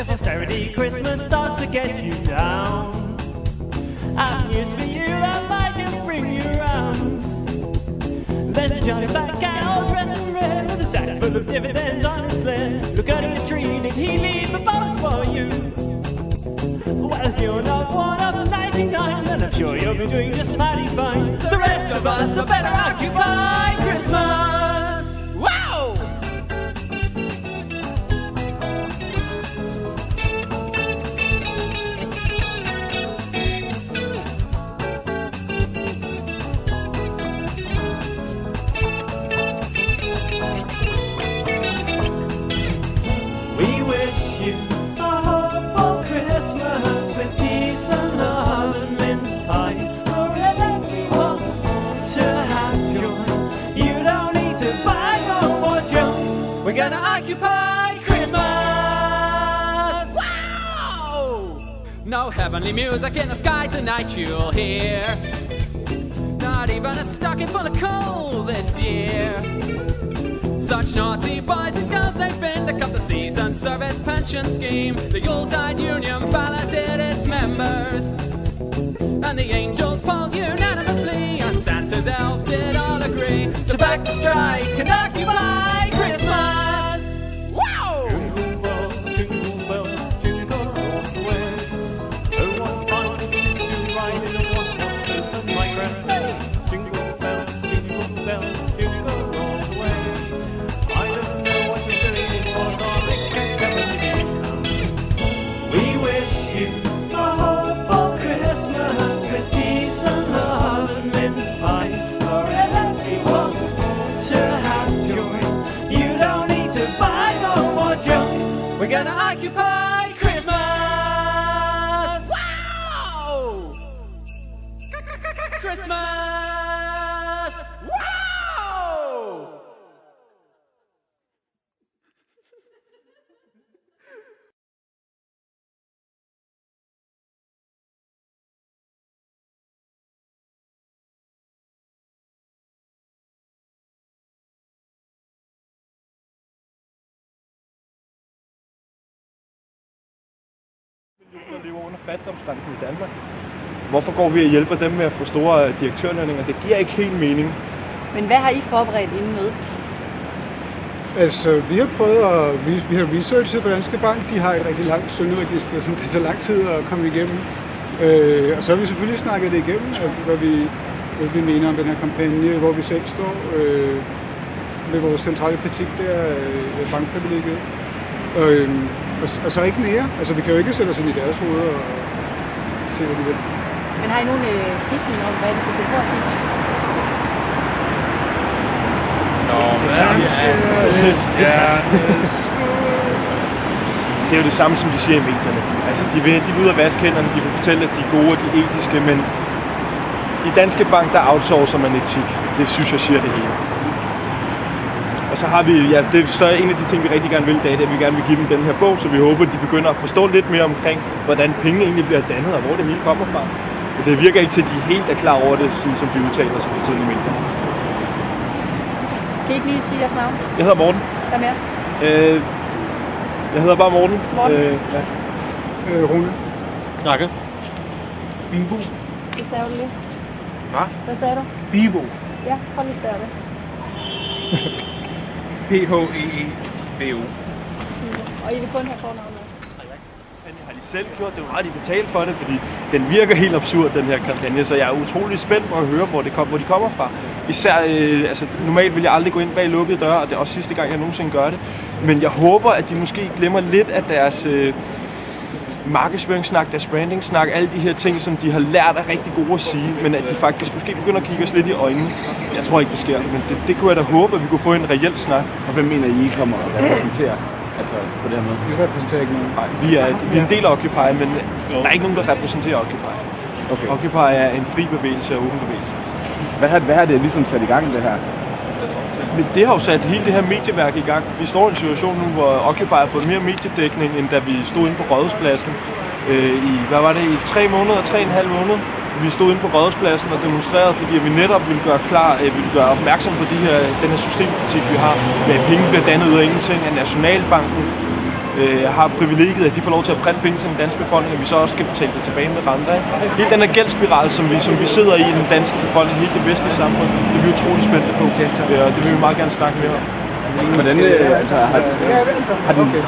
If austerity Christmas starts to get you down, I've news for you that might just bring you round. There's a Johnny Black cat all dressed in red with a sack full of dividends on his sled. Look under the tree, did he leave a bonus for you? Well, if you're not one of the 99, then I'm sure you'll be doing just mighty fine. The rest of us are better occupy Christmas. Wow! We wish you a hopeful Christmas with peace and love and mince pies for everyone to have joy. You don't need to buy no more junk. We're gonna occupy Christmas. Wow! No heavenly music in the sky tonight you'll hear. Not even a stocking full of coal this year. Such naughty boys and girls, they've been to cut the season service pension scheme. The Yuletide Union balloted its members, and the angels polled unanimously, and Santa's elves did all agree to back the strike and occupy Christmas. Wow! Jingle bells, jingle all the way. The one fun to ride in a one-horse open wagon. Jingle bells, jingle bells, jingle all the way. I don't know what you're doing, was all it can ever be. We wish you a hopeful Christmas with peace and love and mince pies for everyone to have joy. You don't need to buy no more junk. We're gonna occupy Christmas. Wow! Christmas! Wow! Der lever under fattigdomsgrænsen i Danmark. Hvorfor går vi og hjælper dem med at få store direktørlønninger? Det giver ikke helt mening. Men hvad har I forberedt inden mødet? Altså, vi har prøvet at vi har researchet på Danske Bank. De har et rigtig langt synderegister, som det tager lang tid at komme igennem. Og så har vi selvfølgelig snakket det igennem, altså, hvad vi mener om den her kampagne, hvor vi selv står med vores centrale kritik der af bankprivilegiet. Og så ikke mere. Altså, vi kan jo ikke sætte os ind i deres hoveder og se, hvad de vil. Men har I nogle gidsninger om, hvad det skal finde på at sige? Det er jo det samme, som de siger i medierne. Altså, de vil ud og vaske hænderne, de vil fortælle, at de er gode og de er etiske, men i Danske Bank, der outsourcer man etik. Det synes jeg siger det hele. Og så har vi, ja, det er en af de ting, vi rigtig gerne vil i dag, det er, at vi gerne vil give dem den her bog, så vi håber, at de begynder at forstå lidt mere omkring, hvordan penge egentlig bliver dannet, og hvor det hele kommer fra. Så det virker ikke til, at de helt er klar over det, sådan som de udtaler sig for tiden i medierne. Kan I ikke lige sige jeres navn? Jeg hedder Morten. Hvad mere? Jeg hedder bare Morten. Morten? Ja. Rune. Nakke. Bibo. Det sagde du lige. Hvad? Hvad sagde du? Bibo. Ja, hold lige større det. P-H-E-E-B-O. Og I vil kun have fornavnet? Har de selv gjort det? Hvor har de betalt for det? Fordi den virker helt absurd, den her kampagne, så jeg er utrolig spændt på at høre, hvor de kommer fra. Især, altså normalt vil jeg aldrig gå ind bag lukkede døre, og det er også sidste gang, jeg nogensinde gør det. Men jeg håber, at de måske glemmer lidt af deres markedsføringssnak, deres brandingsnak, alle de her ting, som de har lært er rigtig gode at sige, men at de faktisk måske begynder at kigge os lidt i øjnene. Jeg tror ikke, det sker, men det kunne jeg da håbe, at vi kunne få en reel snak. Og hvem mener I kommer at repræsentere på det her møde? Vi repræsenterer ikke nogen. Nej, vi er en del af Occupy, men der er ikke nogen, der repræsenterer Occupy. Okay. Occupy er en fri bevægelse og åben bevægelse. Hvad har det ligesom sat i gang, det her? Men det har jo sat hele det her medieværk i gang. Vi står i en situation nu, hvor Occupy har fået mere mediedækning, end da vi stod inde på Rådhuspladsen i 3,5 måneder. Vi stod inde på Rådhuspladsen og demonstrerede, fordi vi netop ville gøre opmærksom på den her systemkritik, vi har. Med penge bliver dannet ud af ingenting af Nationalbanken. har privilegiet, at de får lov til at printe penge til den danske befolkning, og vi så også skal betale det tilbage med renter. Hele den her gældsspiral, som vi sidder i den danske befolkning, hele det vestlige samfund, det er vi utroligt spændte på, og det vil vi meget gerne snakke mere om. Hvordan, altså,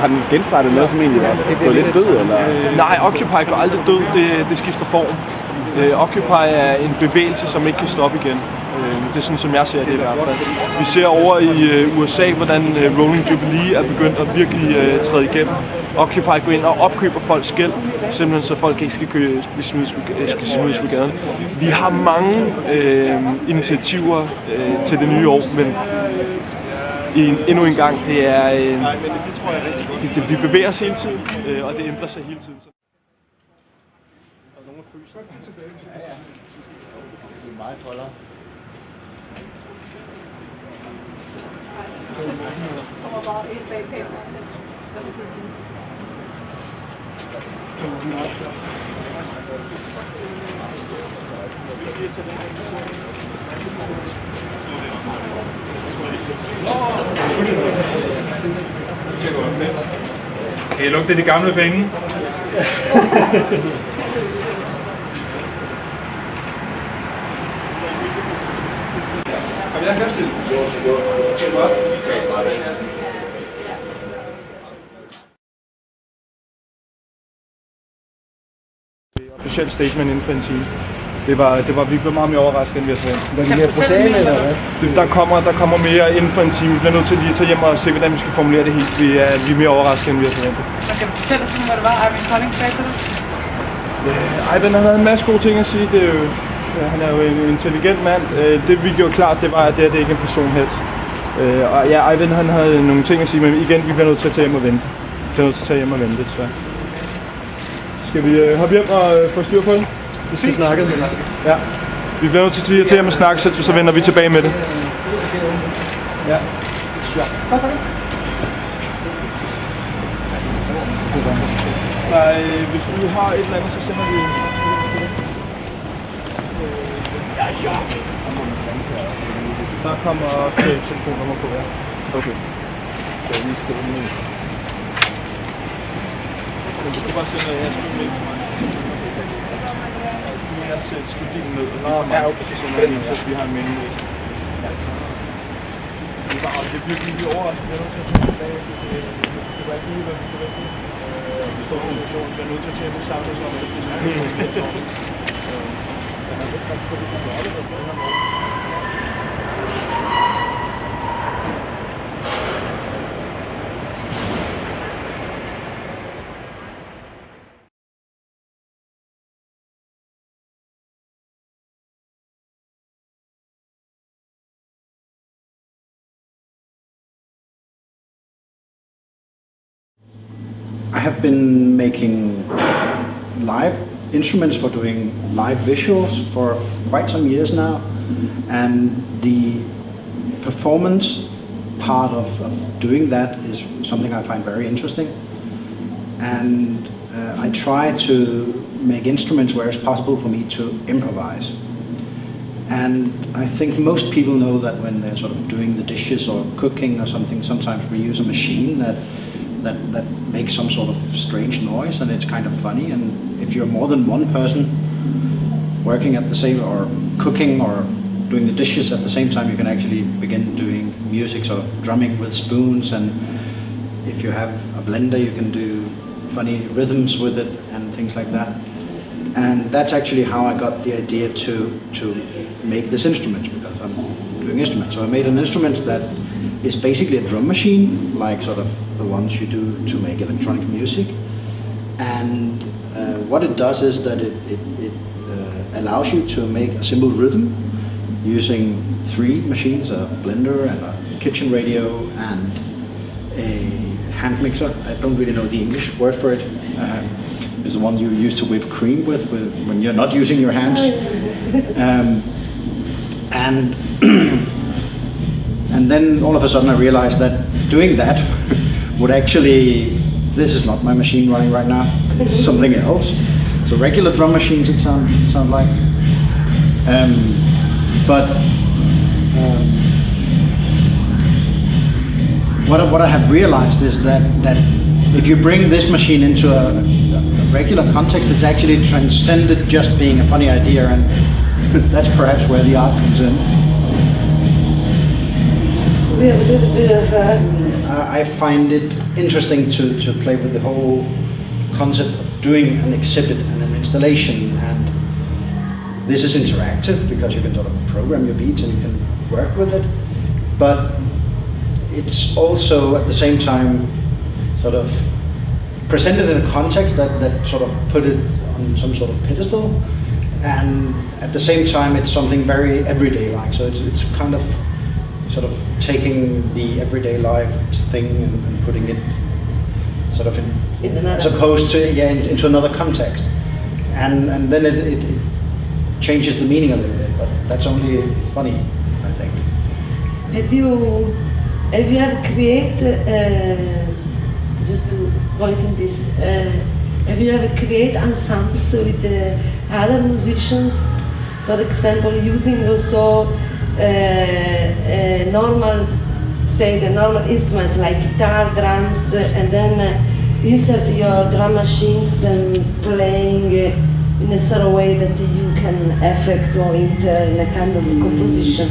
har den genstartet noget, som egentlig var gået lidt død, eller? Nej, Occupy går aldrig død, det skifter form. Occupy er en bevægelse, som ikke kan stoppe igen. Det er sådan, som jeg ser det i hvert fald. Vi ser over i USA, hvordan Rolling Jubilee er begyndt at virkelig træde igennem. Occupy går ind og opkøber folks gæld, simpelthen så folk ikke skal smides på gaden. Vi har mange initiativer til det nye år, men endnu en gang, det er vi bevæger os hele tiden, og det ændrer sig hele tiden. Meget koldere. Kommer bare ind bag kameraet. Kan I lugte de gamle penge? Officiel statement inden for en time. Vi blev meget mere overrasket, end vi havde forventet. Hvad er det brutale, eller hvad? Der kommer mere inden for en time. Vi bliver nødt til lige at tage hjem og se, hvordan vi skal formulere det helt. Vi er mere overrasket, end vi havde forventet. Man kan fortælle os, hvad det var, Eivind Kolding sagde til dig? Eivind havde en masse gode ting at sige. Han er jo en intelligent mand. Det vi gjorde klart, det var, at det ikke er en personhets. Og ja, Eivind han havde nogle ting at sige, men igen, vi bliver nødt til at tage hjem og vente. Så skal vi hoppe hjem og få styr på det? Vi skal snakke. Ja. Vi bliver nødt til at tage hjem og snakke, så vender vi tilbage med det. Ja. Hvis du har et eller andet, så sender vi... Der kommer telefonnummer på, ja. Okay. Så jeg lige skrive den ned. Men du kan bare sende en mail til mig. Du kan skrive din ned, og lige til mig. Så sender jeg en, så vi har en mailing. Det er virkelig lige overrasket. Jeg er nødt til at tage tilbage. Det var ikke lige, hvad vi forventede. Vi står i en situation, vi er nødt til at tage med sammen og sådan noget. Jeg har lidt faktisk på det, der aldrig været på den her måde. I have been making live instruments for doing live visuals for quite some years now, and the performance part of doing that is something I find very interesting. And I try to make instruments where it's possible for me to improvise. And I think most people know that when they're sort of doing the dishes or cooking or something, sometimes we use a machine that makes some sort of strange noise, and it's kind of funny. And if you're more than one person working at the same, or cooking or doing the dishes at the same time, you can actually begin doing music, sort of drumming with spoons. And if you have a blender, you can do funny rhythms with it and things like that. And that's actually how I got the idea to make this instrument, because I'm doing instruments. So I made an instrument that is basically a drum machine, like sort of the ones you do to make electronic music. And what it does is that it allows you to make a simple rhythm using 3 machines, a blender and a kitchen radio and a hand mixer. I don't really know the English word for it. It's the one you use to whip cream with when you're not using your hands. And then all of a sudden I realized that doing that would actually, this is not my machine running right now, it's something else. So regular drum machines it sound like. What I have realized is that if you bring this machine into a regular context, it's actually transcended just being a funny idea, and that's perhaps where the art comes in. We have a little bit of I find it interesting to play with the whole concept of doing an exhibit and an installation, and this is interactive because you can sort of program your beats and you can work with it, but it's also at the same time sort of presented in a context that sort of put it on some sort of pedestal, and at the same time it's something very everyday like, so it's kind of sort of taking the everyday life thing and putting it sort of in as opposed to into another context, and then it changes the meaning a little bit, but that's only funny, I think. Have you ever created, just to point in this, have you ever created ensembles with other musicians, for example, using also normal instruments like guitar, drums, and then insert your drum machines and playing in a sort of way that you can affect or enter in a kind of composition?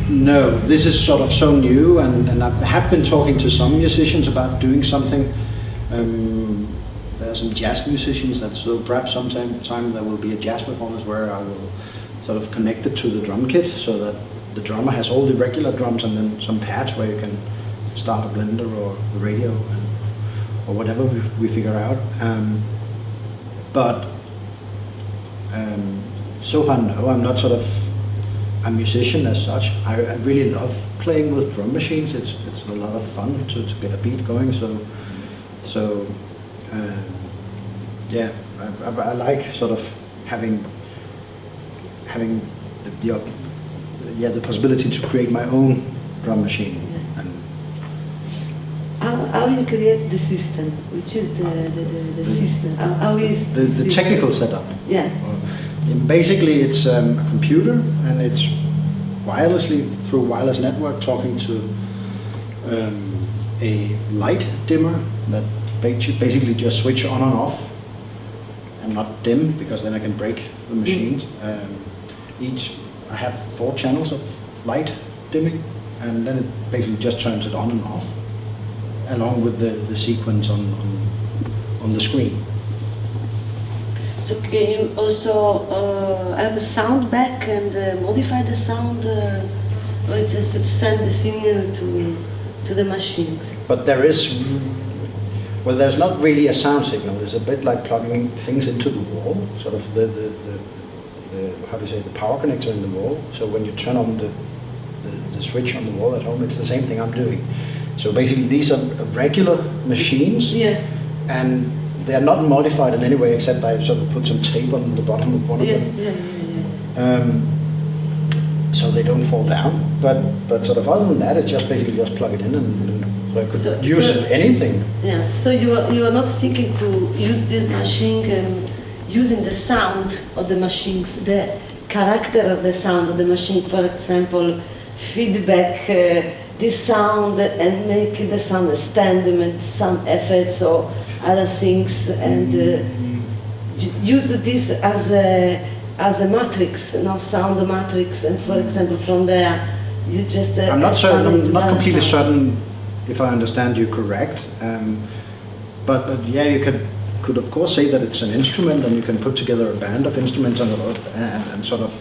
No, this is sort of so new, and I have been talking to some musicians about doing something. There are some jazz musicians so perhaps sometime there will be a jazz performance where I will sort of connect it to the drum kit so that the drummer has all the regular drums and then some pads where you can start a blender or the radio or whatever we figure out. But so far, no, I'm not sort of a musician as such. I really love playing with drum machines. It's a lot of fun to get a beat going. So yeah, I like sort of having the possibility to create my own drum machine. And how you create the system? Which is the system? How is the technical setup? Yeah. Basically, it's a computer, and it's wirelessly through wireless network talking to a light dimmer that basically just switch on and off, and not dim because then I can break the machines. I have 4 channels of light dimming, and then it basically just turns it on and off, along with the sequence on the screen. So can you also have a sound back and modify the sound, or just to send the signal to the machines? But there's not really a sound signal. It's a bit like plugging things into the wall, sort of the how do you say, the power connector in the wall. So when you turn on the switch on the wall at home, it's the same thing I'm doing. So basically these are regular machines, and they're not modified in any way except I sort of put some tape on the bottom of one of them. So they don't fall down. But sort of other than that, it's just basically just plug it in, and so I could use anything. Yeah. So you are not thinking to use this machine and using the sound of the machines, the character of the sound of the machine, for example, feedback this sound and make the sound stand with some effects or other things, and use this as a matrix, sound matrix, and for example from there you just I'm not completely certain if I understand you correct, but yeah, you could of course say that it's an instrument, and you can put together a band of instruments and sort of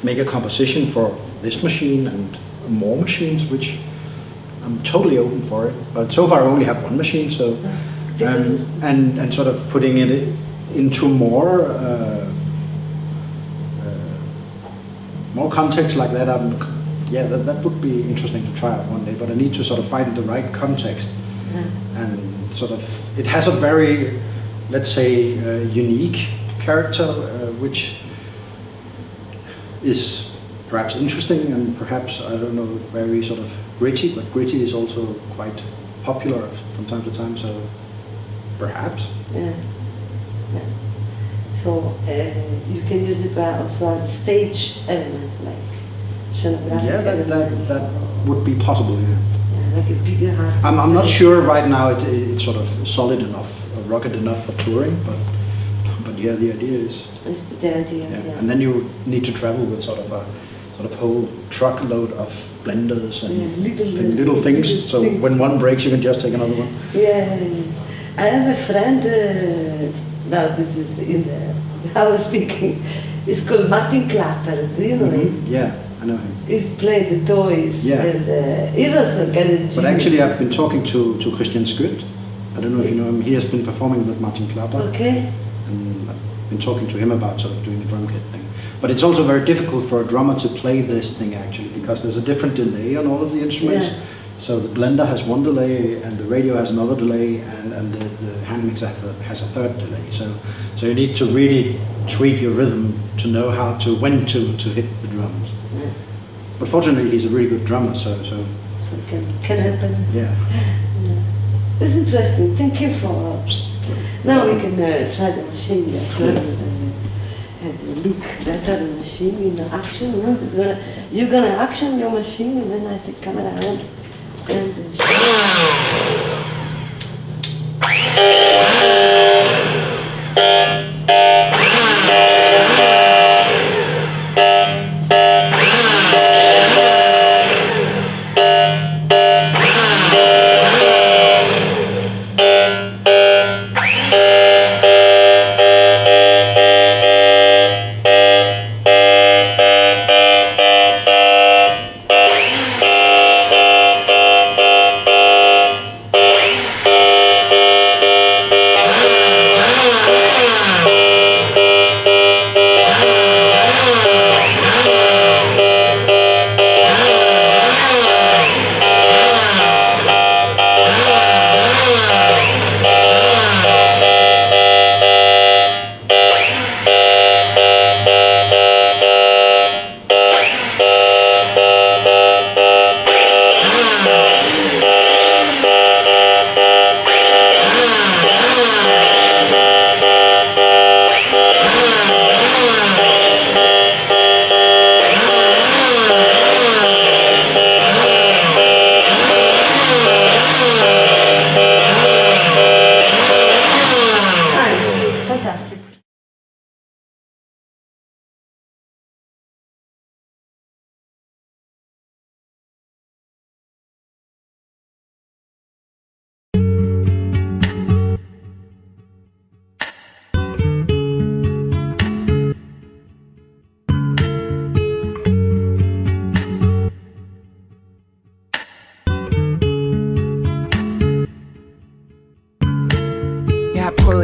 make a composition for this machine and more machines, which I'm totally open for it. But so far I only have one machine, so and sort of putting it into more context like that. That would be interesting to try out one day. But I need to sort of find the right context, and sort of it has a very, let's say, unique character, which is perhaps interesting and perhaps, I don't know, very sort of gritty, but gritty is also quite popular from time to time, so perhaps. Yeah. So you can use it also as a stage element, like scenographic element. That would be possible, yeah. like a bigger heart. I'm not sure right now it's sort of solid enough, rugged enough for touring, but yeah, the idea is. It's the idea. Yeah. And then you need to travel with sort of whole truckload of blenders and little things. So when one breaks, you can just take another one. Yeah. I have a friend. Now this is in the hour speaking. It's called Martin Klapper. Do you know him? Yeah, I know him. He's played the toys. Yeah. And he's also kind of. But actually, I've been talking to Christian Skødt. I don't know if you know him. He has been performing with Martin Klapper. Okay. And I've been talking to him about sort of doing the drum kit thing. But it's also very difficult for a drummer to play this thing actually, because there's a different delay on all of the instruments. Yeah. So the blender has one delay, and the radio has another delay, and the hand mixer has a third delay. So you need to really tweak your rhythm to know when to hit the drums. Yeah. But fortunately, he's a really good drummer, so it can happen. Yeah. It's interesting. Thank you for. Now we can try the machine. Have a look at the machine in the action. You're gonna action your machine, and then I take camera around.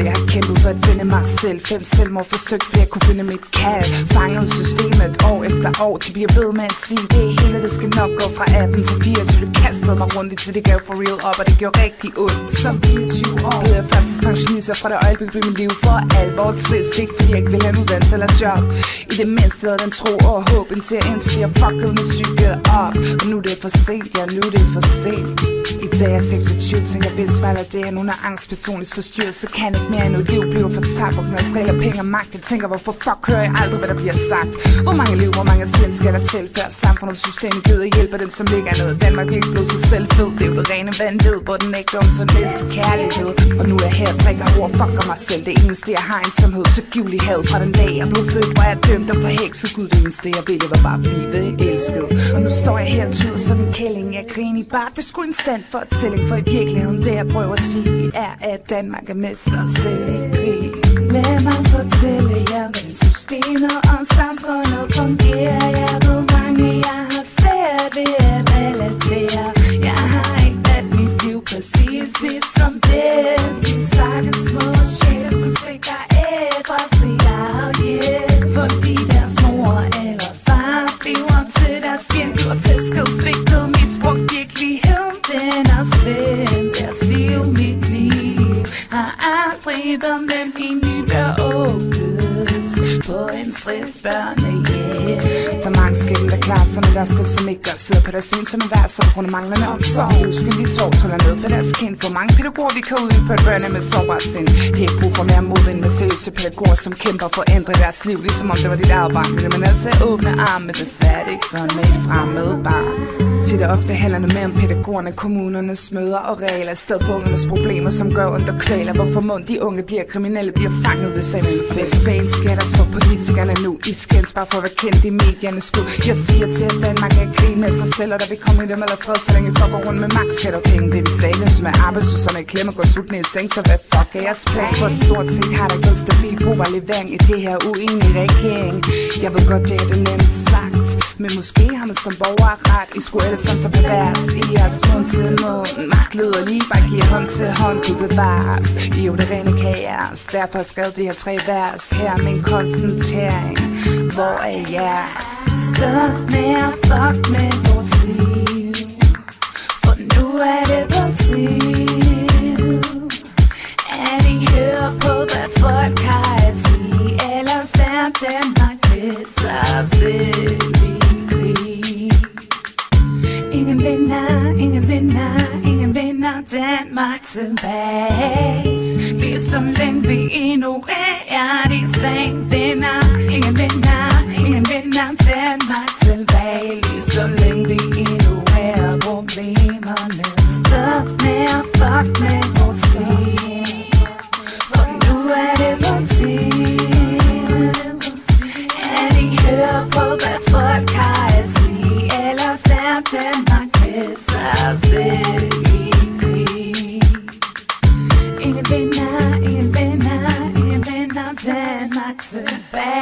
Jeg har kæmpet for at finde mig selv. 5 selvmord forsøgt, for jeg kunne finde mit kald. Fanget systemet år efter år. De bliver ved med at sige, det hele det skal nok gå fra 18 til 24. Det kastede mig rundt til det gav for real op, og det gjorde rigtig ondt. Som 24 år blev jeg faktisk pensionist, og fra det øjeblik blev mit liv for alvor trist. Ikke fordi jeg ikke ville have en uddannelse eller job. I det mindste havde den tro og håb, indtil jeg indtil jeg fuckede mit psyke op. Og nu det er for sent, ja nu det er for sent. I dag er 26, tænker jeg bedst valg af det. Hun har angst, personligt forstyrret, så kan ikke mere end et liv bliver fortabt. Og knæsregler, penge og magt. Jeg tænker, hvorfor fuck hører jeg aldrig, hvad der bliver sagt. Hvor mange liv, hvor mange sind skal der til, før samfundet systemet gider hjælpe dem, som ligger ned. Danmark vil ikke blive sig selv fed. Det er jo det rene vanvid, hvor den ægte om så næste kærlighed. Og nu er jeg her, drikker ord, fucker mig selv. Det eneste jeg har ensomhed, tilgivelig had fra den dag jeg blev født, hvor jeg dømt og forhekset. Gud, det eneste jeg ville, var bare blive elsket. Og nu står jeg her tyder som en kælling. Jeg griner i bar, det skulle en sand fortælling. For i virkeligheden det jeg prøver at sige er, at Danmark er med sig selv i krig. Lad mig fortælle jer, hvordan systemer og samfundet fungerer. Jeg ved mange, jeg har svært ved at relatere. Jeg har ikke valgt mit liv præcis ligesom det. De stakkels små sjæle, som stikker af fra sit eget hjem. Fordi deres mor eller far bliver til deres fjend. Grotesket, svigtet, misbrugt virkeligheden. Den er slem, deres liv, mit liv. Har aldrig om dem i nybør åbnes på en stressbørnehjem. Så mange skæld, der klare sig, men der er dem, som ikke gør, sidder på deres en som en værd, så på grund af manglende omsorg. De uskyldige tår tåler ned for deres kind. For mange pædagoger, vi kan ud på et børne med sårbart sind. Det er brug for mere modvind med seriøse pædagoger, som kæmper for at ændre deres liv, ligesom om det var dit eget barn. Men man altid åbne arm, men desværre er det ikke sådan med et fremmede barn. Til det ofte handler det mere om pædagogerne, kommunernes møder og regler, i stedet for ungernes problemer, som gør ondt og kvæler. Hvorfor mund de unge bliver kriminelle, bliver fanget ved sagen en fest. Fans skal der for politikerne nu i skænds, bare for at være kendt i mediernes skud. Jeg siger til, at Danmark er i krig med sig selv, og der vil komme i dem eller fred, så længe folk går rundt med magt, skal der penge. Det er de svage, som er arbejdsløse, som er klemme og går sultne i seng, så hvad fuck er jeres plan? For stort set har der gået stabil brug af levering i det her uenige regering. Jeg ved godt, det er det nemmest sagt, men måske har man som borger ret. I skulle alle sammen så pervers i jeres mund til mund. Magt lyder lige, bare giver hånd til hånd, du bevares. I jo det rene kaos, derfor har jeg skrevet de her 3 vers. Her er min konstatering, hvor er jeres? Stop med at fuck med vores liv, for nu er det på tid, at I hører på, hvad folk har at sige. Ellers er Danmark ved sig selv i krig. Ingen vinder, ingen vinder, ingen vinder Danmark tilbage. Ligesom længe vi ignorerer de svage vinder. Ingen vinder, ingen vinder Danmark tilbage. Ligesom længe vi ignorerer problemerne. Stop med at fuck med vores liv, for nu er det på tid, at I hører på, hvad folk har at sige. Ellers er Danmark ved sig selv i krig. Ingen vinder, ingen vinder, ingen vinder Danmark tilbage.